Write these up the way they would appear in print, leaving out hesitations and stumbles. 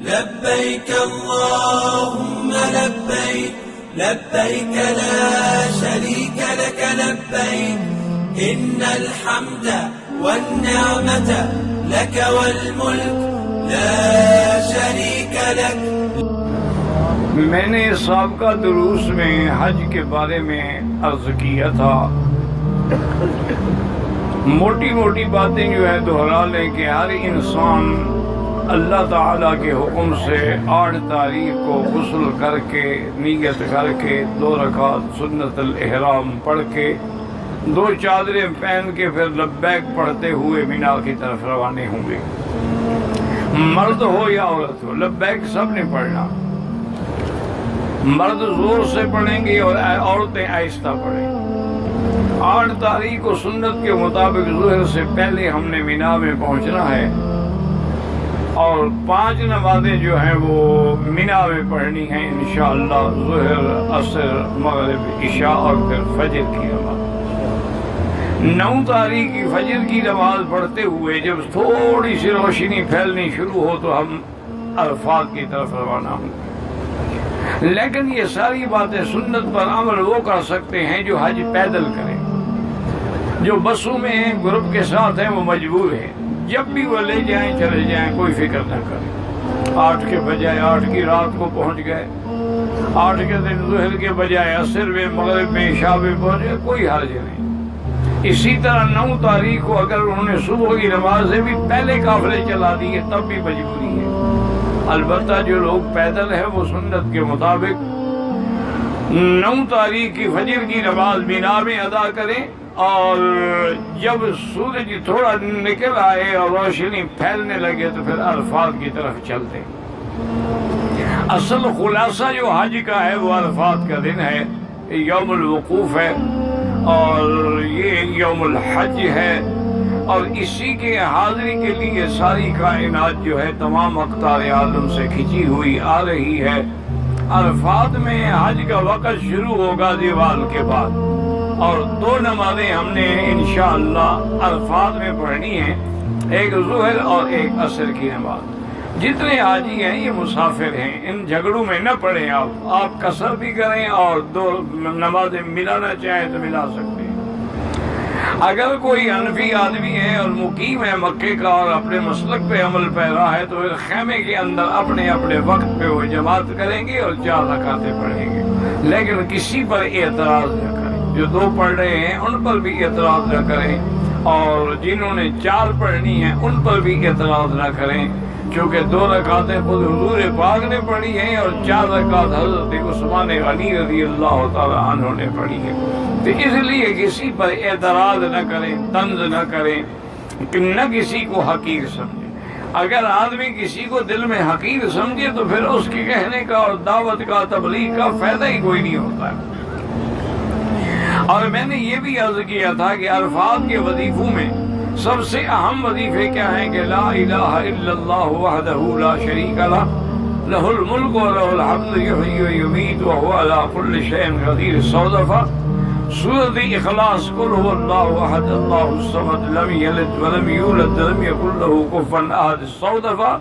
لبيك اللهم لبيك لبيك لا شريك لك لبيك إن الحمد والنعمة لك والملك لا شريك لك. میں نے سابقہ دروس میں حج کے بارے میں عرض کیا تھا، موٹی موٹی باتیں جو ہے دہرا لیں کہ ہر انسان اللہ تعالیٰ کے حکم سے 8 تاریخ کو غسل کر کے نیت کر کے 2 رکعت سنت الاحرام پڑھ کے 2 چادریں پہن کے پھر لبیک پڑھتے ہوئے مینا کی طرف روانے ہوں گے. مرد ہو یا عورت ہو، لبیک سب نے پڑھنا. مرد زور سے پڑھیں گے اور عورتیں آہستہ پڑھیں. 8 تاریخ کو سنت کے مطابق ظہر سے پہلے ہم نے مینا میں پہنچنا ہے اور 5 نمازیں جو ہیں وہ مینا میں پڑھنی ہیں انشاءاللہ، ظہر، عصر، مغرب، عشاء اور پھر فجر کی نماز. 9 تاریخ کی فجر کی نماز پڑھتے ہوئے جب تھوڑی سی روشنی پھیلنی شروع ہو تو ہم عرفات کی طرف روانہ ہوں. لیکن یہ ساری باتیں سنت پر عمل وہ کر سکتے ہیں جو حج پیدل کریں. جو بسوں میں ہیں، گروپ کے ساتھ ہیں، وہ مجبور ہیں. جب بھی وہ لے جائیں چلے جائیں، کوئی فکر نہ کریں. 8 کے بجائے 8 کی رات کو پہنچ گئے، 8 کے دن ظہر کے بجائے عصر میں، مغرب میں، عشاء میں پہنچ گئے، کوئی حرج نہیں. اسی طرح 9 تاریخ کو اگر انہوں نے صبح کی نمازیں بھی پہلے قافلے چلا دیے تب بھی مجبوری ہے. البتہ جو لوگ پیدل ہیں وہ سنت کے مطابق 9 تاریخ کی فجر کی نماز مینا میں ادا کریں اور جب سورج تھوڑا نکل آئے اور روشنی پھیلنے لگے تو پھر عرفات کی طرف چلتے. اصل خلاصہ جو حج کا ہے وہ عرفات کا دن ہے، یوم الوقوف ہے اور یہ یوم الحج ہے، اور اسی کے حاضری کے لیے ساری کائنات جو ہے تمام اقطار عالم سے کھینچی ہوئی آ رہی ہے. عرفات میں حج کا وقت شروع ہوگا زوال کے بعد، اور 2 نمازیں ہم نے انشاءاللہ عرفات میں پڑھنی ہیں، ایک ظہر اور ایک عصر کی نماز. جتنے حاجی ہیں یہ مسافر ہیں، ان جھگڑوں میں نہ پڑیں. آپ قصر بھی کریں اور 2 نمازیں ملانا چاہیں تو ملا سکتے ہیں. اگر کوئی حنفی آدمی ہے اور مقیم ہے مکے کا اور اپنے مسلک پہ عمل پیرا ہے تو پھر خیمے کے اندر اپنے اپنے وقت پہ وہ جماعت کریں گے اور 4 رکعتیں پڑھیں گے. لیکن کسی پر اعتراض نہ کریں. جو 2 پڑھ رہے ہیں ان پر بھی اعتراض نہ کریں، اور جنہوں نے 4 پڑھنی ہیں ان پر بھی اعتراض نہ کریں، کیونکہ 2 رکعتیں خود حضور پاک نے پڑھی ہیں اور 4 رکعت حضرت عثمان غنی رضی اللہ تعالی عنہ نے پڑھی ہے. تو اس لیے کسی پر اعتراض نہ کریں، طنز نہ کریں، نہ کسی کو حقیر سمجھیں. اگر آدمی کسی کو دل میں حقیر سمجھے تو پھر اس کے کہنے کا اور دعوت کا، تبلیغ کا فائدہ ہی کوئی نہیں ہوتا ہے. اور میں نے یہ بھی عرض کیا تھا کہ عرفات کے وظیفوں میں سب سے اہم وظیفے کیا ہیں کہ لا الہ الا اللہ وحدہ لا شریک لہ لہ الملک و لہ الحمد یحیی و یمیت وہو علی کل شیء قدیر. 100 دفعہ سورۃ اخلاص قل هو اللہ احد اللہ الصمد لم یلد ولم یولد ولم یکن لہ کفوا احد 100 دفعہ.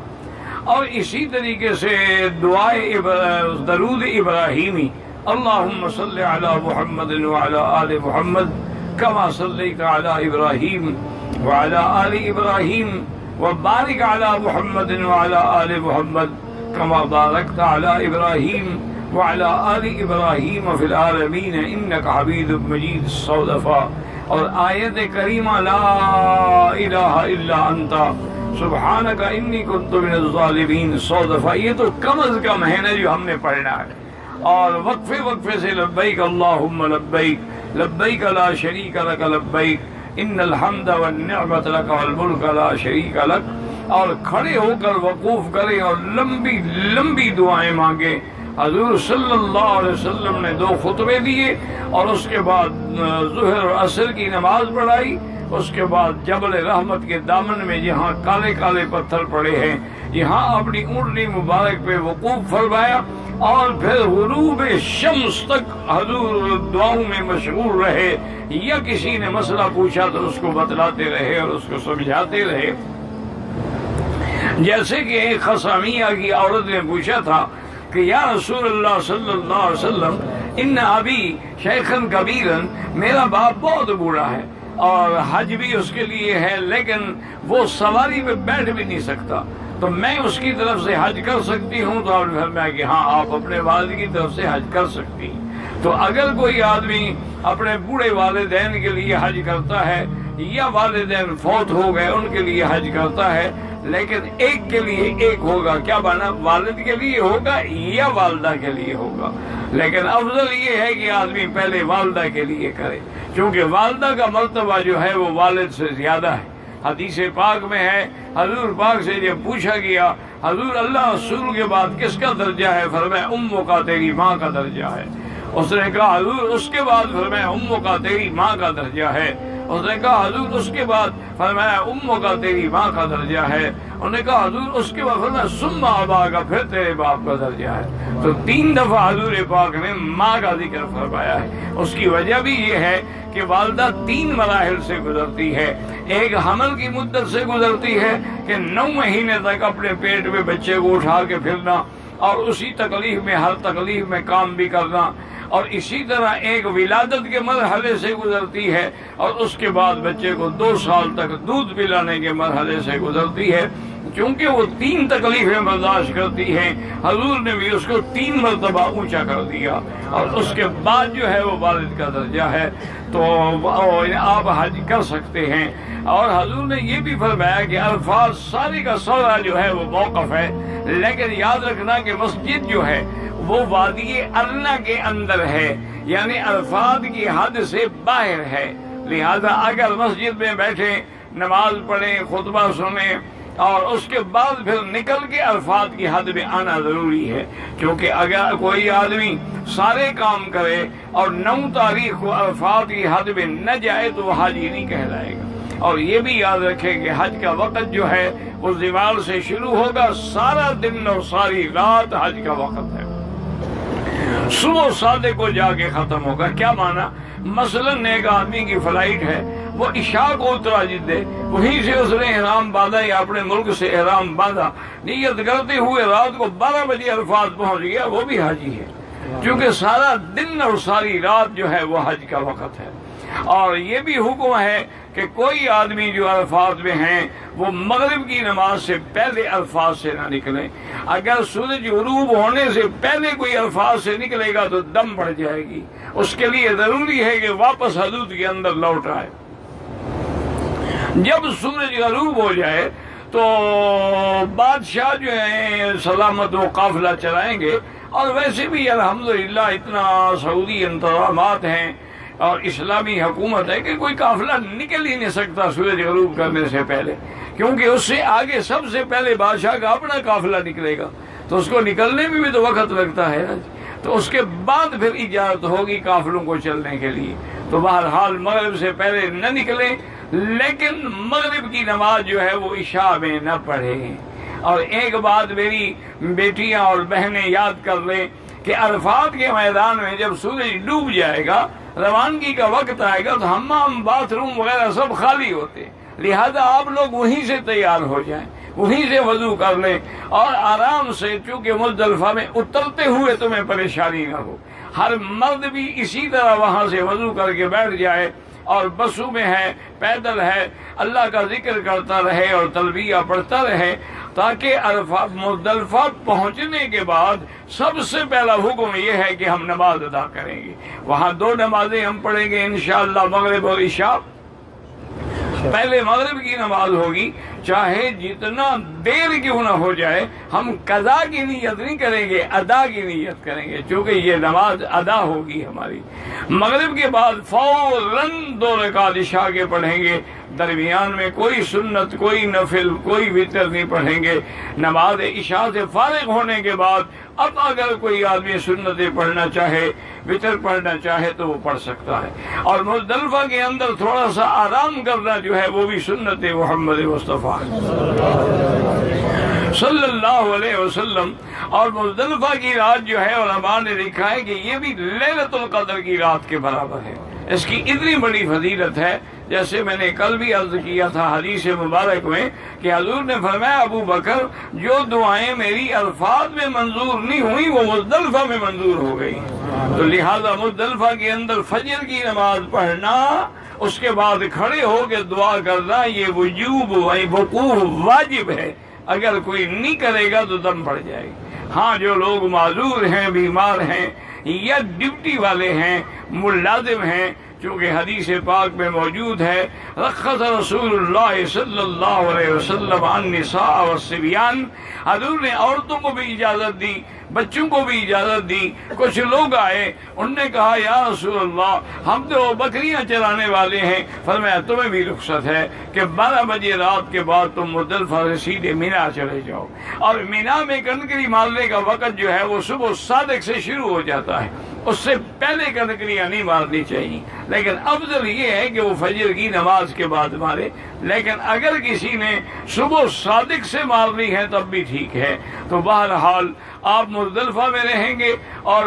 اور اسی طریقے سے دعائے درود ابراہیمی اللہم صلی علی محمد وعلی آل محمد کما صلیت علی ابراہیم وعلی آل ابراہیم وبارک علی محمد وعلی آل محمد کما بارکت علی ابراہیم وعلی آل ابراہیم فی العالمین انک حمید مجید 100 دفعہ. اور آیت کریمہ لا الہ الا انت سبحانک انی کنت من الظالمین 100 دفعہ. یہ تو کم از کم ہے نا جو ہم نے پڑھنا ہے. اور وقفے سے لبیک اللہم لبیک لبیک لا شریک لک لبیک ان الحمد والنعمت لک والملک لا شریک لک. اور کھڑے ہو کر وقوف کریں اور لمبی لمبی دعائیں مانگیں. حضور صلی اللہ علیہ وسلم نے 2 خطبے دیے اور اس کے بعد ظہر اور عصر کی نماز پڑھائی. اس کے بعد جبل رحمت کے دامن میں جہاں کالے کالے پتھر پڑے ہیں یہاں اپنی اونٹنی مبارک پہ وقوف فرمایا، اور پھر غروب شمس تک حضور دعاؤں میں مشغول رہے. یا کسی نے مسئلہ پوچھا تو اس کو بتلاتے رہے اور اس کو سمجھاتے رہے. جیسے کہ ایک خسامیہ کی عورت نے پوچھا تھا کہ یا رسول اللہ صلی اللہ علیہ وسلم ان ابی شیخن کبیرن، میرا باپ بہت بوڑھا ہے اور حج بھی اس کے لیے ہے، لیکن وہ سواری پہ بیٹھ بھی نہیں سکتا، تو میں اس کی طرف سے حج کر سکتی ہوں؟ تو آپ نے فرمایا کہ ہاں، آپ اپنے والد کی طرف سے حج کر سکتی ہیں۔ تو اگر کوئی آدمی اپنے بوڑھے والدین کے لیے حج کرتا ہے یا والدین فوت ہو گئے ان کے لیے حج کرتا ہے، لیکن ایک کے لیے ایک ہوگا، کیا بنا؟ والد کے لیے ہوگا یا والدہ کے لیے ہوگا، لیکن افضل یہ ہے کہ آدمی پہلے والدہ کے لیے کرے، کیونکہ والدہ کا مرتبہ جو ہے وہ والد سے زیادہ ہے۔ حدیث پاک میں ہے، حضور پاک سے جب پوچھا گیا حضور اللہ رسول کے بعد کس کا درجہ ہے؟ فرمایا امو کا، تیری ماں کا درجہ ہے۔ اس نے کہا حضور اس کے بعد؟ فرمایا امو کا، تیری ماں کا درجہ ہے۔ اس نے کہا حضور اس کے بعد؟ فرمایا امو کا، تیری ماں کا درجہ ہے۔ انہوں نے کہا حضور اس کے بعد؟ فرمایا ثم ابا کا، پھر تیرے باپ کا درجہ ہے۔ تو 3 دفعہ حضور پاک نے ماں کا ذکر فرمایا ہے۔ اس کی وجہ بھی یہ ہے کہ والدہ 3 مراحل سے گزرتی ہے۔ ایک حمل کی مدت سے گزرتی ہے کہ 9 مہینے تک اپنے پیٹ میں بچے کو اٹھا کے پھرنا اور اسی تکلیف میں، ہر تکلیف میں کام بھی کرنا، اور اسی طرح ایک ولادت کے مرحلے سے گزرتی ہے، اور اس کے بعد بچے کو 2 سال تک دودھ پلانے کے مرحلے سے گزرتی ہے۔ چونکہ وہ 3 تکلیفیں برداشت کرتی ہیں، حضور نے بھی اس کو 3 مرتبہ اونچا کر دیا، اور اس کے بعد جو ہے وہ والد کا درجہ ہے۔ تو آپ حج کر سکتے ہیں۔ اور حضور نے یہ بھی فرمایا کہ الفاظ سارے کا سارا جو ہے وہ موقف ہے، لیکن یاد رکھنا کہ مسجد جو ہے وہ وادی ارنا کے اندر ہے، یعنی الفاظ کی حد سے باہر ہے، لہذا اگر مسجد میں بیٹھے نماز پڑھیں، خطبہ سنیں اور اس کے بعد پھر نکل کے الفاظ کی حد میں آنا ضروری ہے، کیونکہ اگر کوئی آدمی سارے کام کرے اور 9 تاریخ کو الفاظ کی حد میں نہ جائے تو وہ حاجی نہیں کہلائے گا۔ اور یہ بھی یاد رکھیں کہ حج کا وقت جو ہے وہ زوال سے شروع ہوگا، سارا دن اور ساری رات حج کا وقت ہے، صبح صادق کو جا کے ختم ہوگا۔ کیا مانا؟ مثلاً ایک آدمی کی فلائٹ ہے، وہ عشاء کو اترا جدے، وہیں سے اس نے احرام باندھا یا اپنے ملک سے احرام باندھا، نیت کرتے ہوئے رات کو 12 بجے عرفات پہنچ گیا، وہ بھی حاجی ہے، کیونکہ سارا دن اور ساری رات جو ہے وہ حج کا وقت ہے۔ اور یہ بھی حکم ہے کہ کوئی آدمی جو عرفات میں ہیں وہ مغرب کی نماز سے پہلے الفاظ سے نہ نکلیں۔ اگر سورج غروب ہونے سے پہلے کوئی الفاظ سے نکلے گا تو دم بڑھ جائے گی، اس کے لیے ضروری ہے کہ واپس حدود کے اندر لوٹ آئے۔ جب سورج غروب ہو جائے تو بادشاہ جو ہیں سلامت و قافلہ چلائیں گے، اور ویسے بھی الحمدللہ اتنا سعودی انتظامات ہیں اور اسلامی حکومت ہے کہ کوئی قافلہ نکل ہی نہیں سکتا سورج غروب کرنے سے پہلے، کیونکہ اس سے آگے سب سے پہلے بادشاہ کا اپنا قافلہ نکلے گا، تو اس کو نکلنے میں بھی تو وقت لگتا ہے، تو اس کے بعد پھر اجازت ہوگی قافلوں کو چلنے کے لیے۔ تو بہرحال مغرب سے پہلے نہ نکلیں، لیکن مغرب کی نماز جو ہے وہ عشاء میں نہ پڑھیں۔ اور ایک بات میری بیٹیاں اور بہنیں یاد کر لیں کہ عرفات کے میدان میں جب سورج ڈوب جائے گا، روانگی کا وقت آئے گا، تو حمام، باتھ روم وغیرہ سب خالی ہوتے، لہذا آپ لوگ وہیں سے تیار ہو جائیں، وہیں سے وضو کر لیں اور آرام سے، چونکہ مزدلفہ میں اترتے ہوئے تمہیں پریشانی نہ ہو۔ ہر مرد بھی اسی طرح وہاں سے وضو کر کے بیٹھ جائے، اور بسوں میں ہے، پیدل ہے، اللہ کا ذکر کرتا رہے اور تلبیہ پڑھتا رہے، تاکہ مزدلفہ پہنچنے کے بعد سب سے پہلا حکم یہ ہے کہ ہم نماز ادا کریں گے۔ وہاں 2 نمازیں ہم پڑھیں گے انشاءاللہ، مغرب اور عشاء۔ پہلے مغرب کی نماز ہوگی، چاہے جتنا دیر کیوں نہ ہو جائے، ہم قضا کی نیت نہیں کریں گے، ادا کی نیت کریں گے، چونکہ یہ نماز ادا ہوگی ہماری۔ مغرب کے بعد فوراً 2 رکعت عشاء کے پڑھیں گے، درمیان میں کوئی سنت، کوئی نفل، کوئی وتر نہیں پڑھیں گے۔ نماز عشاء سے فارغ ہونے کے بعد اب اگر کوئی آدمی سنتیں پڑھنا چاہے، وتر پڑھنا چاہے تو وہ پڑھ سکتا ہے، اور مزدلفہ کے اندر تھوڑا سا آرام کرنا جو ہے وہ بھی سنت محمد مصطفیٰ صلی اللہ علیہ وسلم۔ اور مزدلفہ کی رات جو ہے علماء نے لکھا ہے کہ یہ بھی لیلۃ القدر کی رات کے برابر ہے۔ اس کی اتنی بڑی فضیلت ہے، جیسے میں نے کل بھی عرض کیا تھا حدیث مبارک میں کہ حضور نے فرمایا ابو بکر جو دعائیں میری الفاظ میں منظور نہیں ہوئی وہ مزدلفہ میں منظور ہو گئی، تو لہذا مزدلفہ کے اندر فجر کی نماز پڑھنا، اس کے بعد کھڑے ہو کے دعا کرنا، یہ وجوب وقوف واجب ہے، اگر کوئی نہیں کرے گا تو دم پڑ جائے گی۔ ہاں جو لوگ معذور ہیں، بیمار ہیں یا ڈیوٹی والے ہیں، ملازم ہیں، چونکہ حدیث پاک میں موجود ہے رخص رسول اللہ صلی اللہ علیہ وسلم عن النساء والصبیان، حضور نے عورتوں کو بھی اجازت دی، بچوں کو بھی اجازت دی۔ کچھ لوگ آئے، انہوں نے کہا یا رسول اللہ ہم تو بکریاں چرانے والے ہیں، فرمایا تمہیں بھی رخصت ہے کہ 12 بجے رات کے بعد تم مزدلفہ سے سیدھے مینا چلے جاؤ، اور مینا میں کنکری مارنے کا وقت جو ہے وہ صبح صادق سے شروع ہو جاتا ہے، اس سے پہلے کنکریاں نہیں مارنی چاہیے، لیکن افضل یہ ہے کہ وہ فجر کی نماز کے بعد مارے، لیکن اگر کسی نے صبح صادق سے مارنی ہے تب بھی ٹھیک ہے۔ تو بہرحال آپ مزدلفہ میں رہیں گے، اور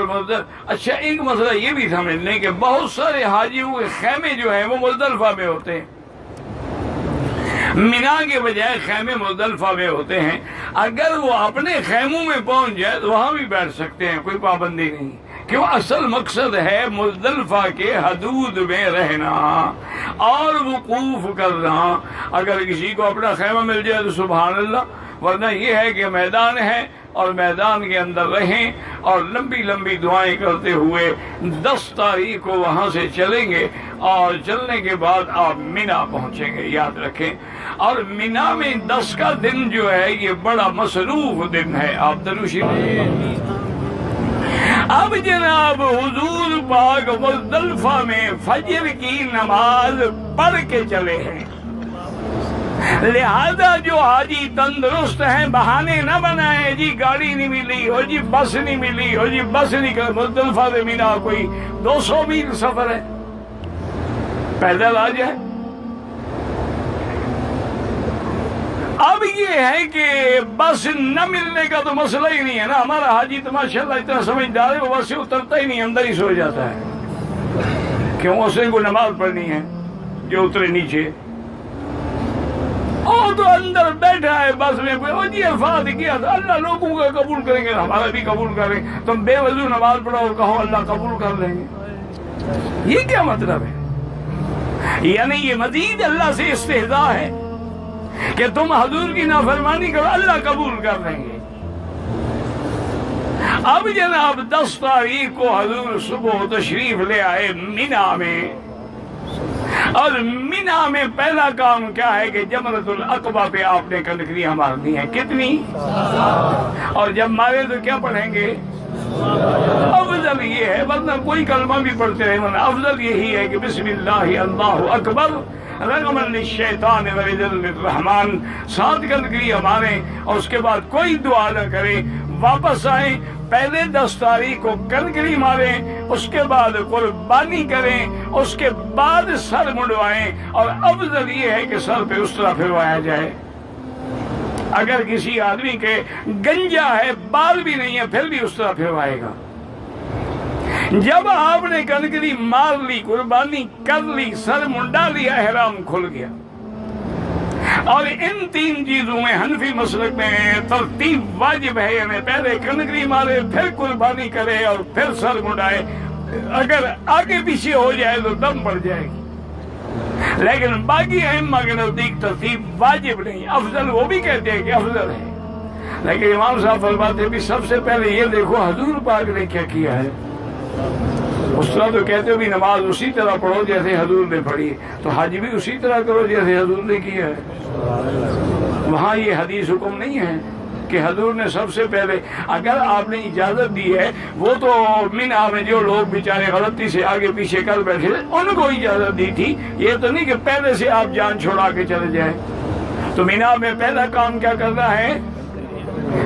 اچھا ایک مسئلہ یہ بھی سمجھ لیں کہ بہت سارے حاجیوں کے خیمے جو ہیں وہ مزدلفہ میں ہوتے ہیں، مینا کے بجائے خیمے مزدلفہ میں ہوتے ہیں، اگر وہ اپنے خیموں میں پہنچ جائے تو وہاں بھی بیٹھ سکتے ہیں، کوئی پابندی نہیں، کیوں اصل مقصد ہے مزدلفہ کے حدود میں رہنا اور وقوف کرنا۔ اگر کسی کو اپنا خیمہ مل جائے تو سبحان اللہ، ورنہ یہ ہے کہ میدان ہے اور میدان کے اندر رہیں اور لمبی لمبی دعائیں کرتے ہوئے 10 تاریخ کو وہاں سے چلیں گے، اور چلنے کے بعد آپ مینا پہنچیں گے، یاد رکھیں۔ اور مینا میں 10 کا دن جو ہے یہ بڑا مصروف دن ہے، آپ دروشی۔ اب جناب حضور پاک مزدلفہ میں فجر کی نماز پڑھ کے چلے ہیں، لہذا جو حاجی تندرست ہیں بہانے نہ بنائیں، جی گاڑی نہیں ملی ہو، جی بس نہیں ملی ہو، جی بس نہیں کر، مزدلفہ سے مینا کوئی 200 میل سفر ہے، پیدل آ جائے۔ اب یہ ہے کہ بس نہ ملنے کا تو مسئلہ ہی نہیں ہے نا، ہمارا حاجی تو ماشاءاللہ اتنا سمجھدار ہے، وہ بس سے اترتا ہی نہیں، اندر ہی سو جاتا ہے، کیوں اسے کو نماز پڑھنی ہے جو اترے نیچے، اور تو اندر بیٹھا ہے بس میں، وہ جی الفاظ کیا تھا اللہ لوگوں کا قبول کریں گے، ہمارا بھی قبول کریں، تم بے وضو نماز پڑھو اور کہو اللہ قبول کر لیں گے، یہ کیا مطلب ہے؟ یعنی یہ مزید اللہ سے استہزاء ہے کہ تم حضور کی نافرمانی کرو اللہ قبول کر لیں گے۔ اب جناب 10 تاریخ کو حضور صبح تشریف لے آئے مینا میں، اور مینا میں پہلا کام کیا ہے کہ جمرۃ العقبہ پہ آپ نے کنکریاں مارنی ہیں، کتنی؟ اور جب مارے تو کیا پڑھیں گے؟ افضل یہ ہے، ورنہ کوئی کلمہ بھی پڑھتے رہے، ورنہ افضل یہی ہے کہ بسم اللہ اللہ اکبر رغما للشیطان ورضا للرحمن، 7 کنکریاں ماریں اور اس کے بعد کوئی دعا نہ کریں، واپس آئیں، پہلے 10 تاریخ کو کنکری ماریں، اس کے بعد قربانی کریں، اس کے بعد سر منڈوائیں، اور افضل یہ ہے کہ سر پہ اس طرح پھروایا جائے۔ اگر کسی آدمی کے گنجا ہے، بال بھی نہیں ہے، پھر بھی اس طرح پھروائے گا۔ جب آپ نے کنکری مار لی، قربانی کر لی، سر منڈا لیا، احرام کھل گیا۔ اور ان 3 چیزوں میں حنفی مسلک میں ترتیب واجب ہے، یعنی پہلے کنکری مارے، پھر قربانی کرے اور پھر سر منڈائے، اگر آگے پیچھے ہو جائے تو دم پڑ جائے گی، لیکن باقی ائمہ کے نزدیک ترتیب واجب نہیں، افضل وہ بھی کہتے ہیں کہ افضل ہے، لیکن امام صاحب فرماتے بھی سب سے پہلے یہ دیکھو حضور پاک نے کیا کیا ہے، اس طرح تو کہتے ہو بھی نماز اسی طرح پڑھو جیسے حضور نے پڑھی، تو حج بھی اسی طرح کرو جیسے حضور نے کیا ہے۔ وہاں یہ حدیث حکم نہیں ہے کہ حضور نے سب سے پہلے، اگر آپ نے اجازت دی ہے، وہ تو مینا میں جو لوگ بیچارے غلطی سے آگے پیچھے کر بیٹھے ان کو اجازت دی تھی، یہ تو نہیں کہ پہلے سے آپ جان چھوڑا کے چلے جائیں۔ تو مینا میں پہلا کام کیا کرنا ہے؟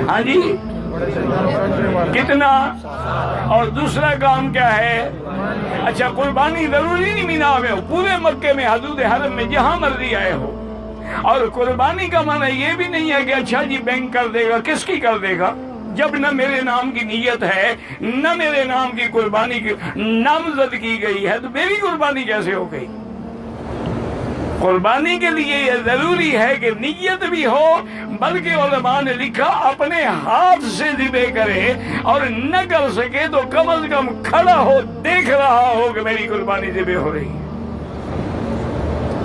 ہاں جی کتنا؟ اور دوسرا کام کیا ہے؟ اچھا قربانی ضروری نہیں مینا میں ہو، پورے مکے میں حدود حرم میں جہاں مرضی آئے ہو، اور قربانی کا معنی یہ بھی نہیں ہے کہ اچھا جی بینک کر دے گا، کس کی کر دے گا؟ جب نہ میرے نام کی نیت ہے، نہ میرے نام کی قربانی کی نامزد کی گئی ہے، تو میری قربانی کیسے ہو گئی؟ قربانی کے لیے یہ ضروری ہے کہ نیت بھی ہو، بلکہ علماء نے لکھا اپنے ہاتھ سے ذبح کرے، اور نہ کر سکے تو کم از کم کھڑا ہو، دیکھ رہا ہو کہ میری قربانی ذبح ہو رہی ہے۔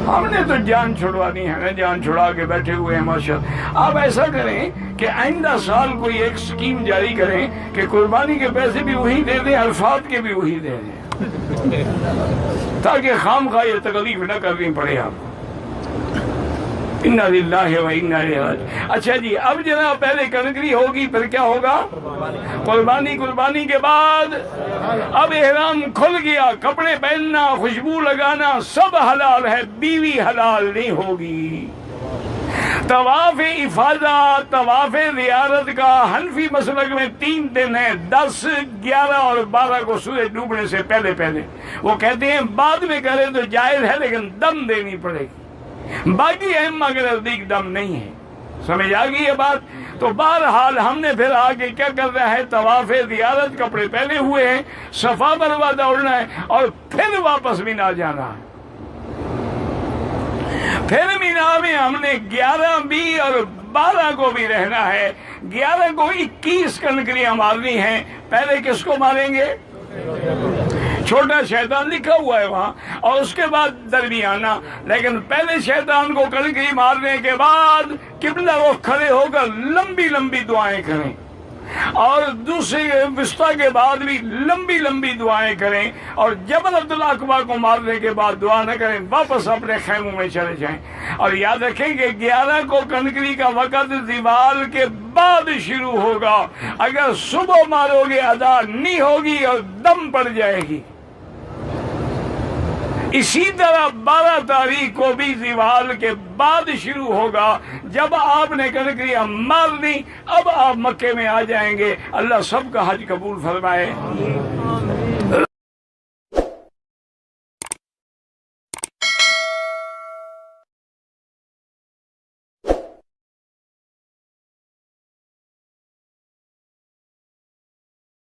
ہم نے تو جان چھڑوانی ہے نا، جان چھڑا کے بیٹھے ہوئے ہیں ماشاءاللہ۔ آپ ایسا کریں کہ آئندہ سال کوئی ایک سکیم جاری کریں کہ قربانی کے پیسے بھی وہی دے دیں، الفاظ کے بھی وہی دے دیں، تاکہ خام خواہ یہ تکلیف نہ کرنی پڑے آپ کو۔ انا للہ و انا الیہ راجعون۔ اچھا جی، اب جناب پہلے کنکری ہوگی، پھر کیا ہوگا؟ قربانی۔ قربانی کے بعد اب احرام کھل گیا، کپڑے پہننا، خوشبو لگانا سب حلال ہے، بیوی حلال نہیں ہوگی۔ طواف افاضہ، طواف زیارت کا حنفی مسلک میں 3 دن ہے، 10، 11 اور 12 کو سورج ڈوبنے سے پہلے پہلے۔ وہ کہتے ہیں بعد میں کرے تو جائز ہے، لیکن دم دینی پڑے گی۔ باقی ائمہ کے نزدیک دم نہیں ہے۔ سمجھ آ گئی یہ بات؟ تو بہرحال ہم نے پھر آگے کیا کرنا ہے؟ طواف زیارت، کپڑے پہنے ہوئے ہیں، صفا مروا دوڑنا ہے، اور پھر واپس مینا جانا ہے۔ پھر مینا میں ہم نے 11 بھی اور 12 کو بھی رہنا ہے۔ 11 کو 21 کنکریاں مارنی ہیں۔ پہلے کس کو ماریں گے؟ چھوٹا شیطان لکھا ہوا ہے وہاں، اور اس کے بعد درمیانہ۔ لیکن پہلے شیطان کو کنکری مارنے کے بعد قبلہ رخ کھڑے ہو کر لمبی لمبی دعائیں کریں، اور دوسرے وسطیٰ کے بعد بھی لمبی لمبی دعائیں کریں، اور جبلۃ الاقبہ کو مارنے کے بعد دعا نہ کریں، واپس اپنے خیموں میں چلے جائیں۔ اور یاد رکھیں کہ 11 کو کنکری کا وقت زوال کے بعد شروع ہوگا۔ اگر صبح مارو گے ادا نہیں ہوگی اور دم پڑ جائے گی۔ اسی طرح 12 تاریخ کو بھی زوال کے بعد شروع ہوگا۔ جب آپ نے کنکریاں مار دی، اب آپ مکے میں آ جائیں گے۔ اللہ سب کا حج قبول فرمائے۔